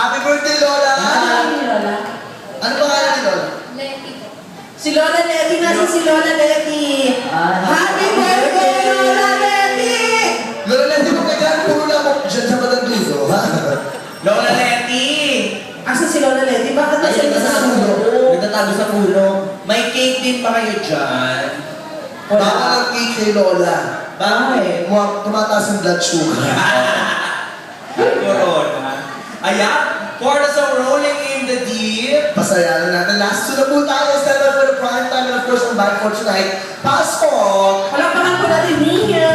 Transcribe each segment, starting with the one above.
Happy birthday, Lola! Ano ni Lola? Ano pangalan ni Lola? Leti po. Si Lola Leti, nasa si Lola Leti. Happy birthday, Lola Leti! Lola Leti, magkagalan puro lang mo dyan sa Batandulo, ha? Lola Leti! Asan si Lola Leti? Bakit nasa Ayun, nasa puno. Nagtatago sa puno. May cake din pa kayo dyan. Baka lang cake kay Lola. Bakit? Tumataas ang blood sugar. Corona. Ayan, for the song Rolling in the Deep. Pasaya na natin. Last two na po tayo. Stand up for the prime time and of course ang band for tonight. Pasok! Palakpakan po natin, Mia!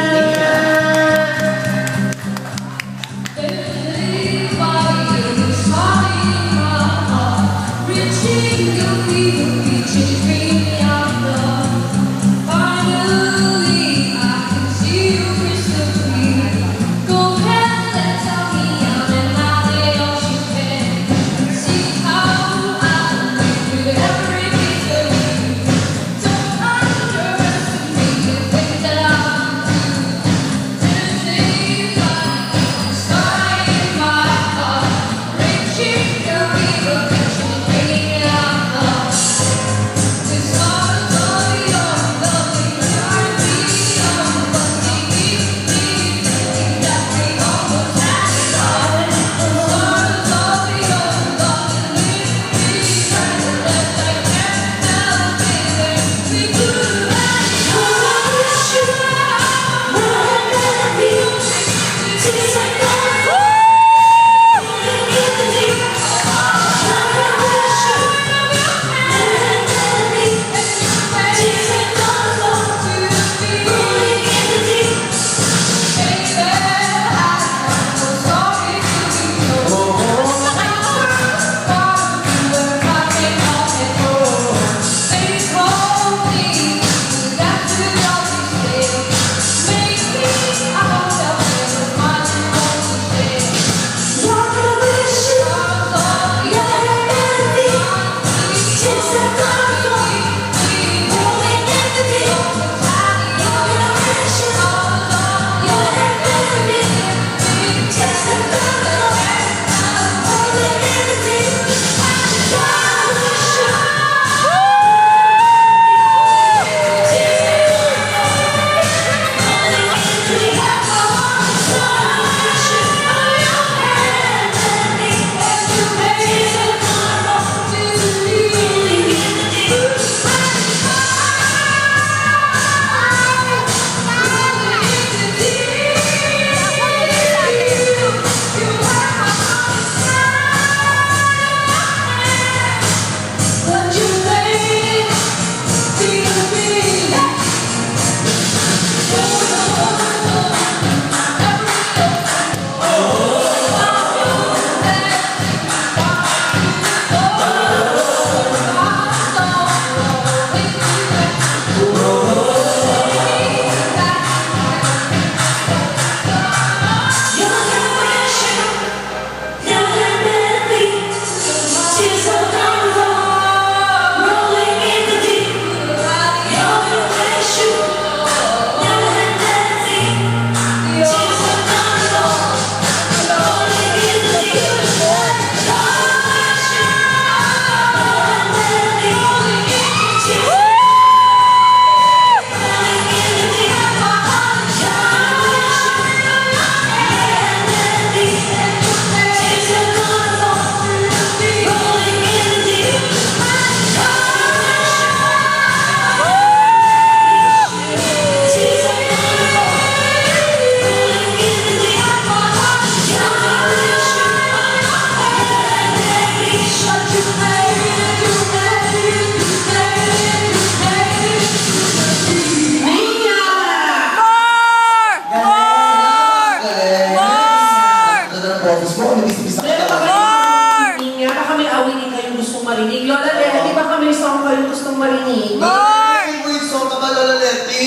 marinig. Lola Leti, baka may song kayong gustong marinig? May song ka ba, Lola Leti?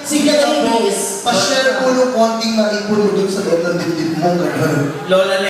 Sige, ladies. Pa-share po ng konting maipon mo dun sa loob ng dibdib mo. Lola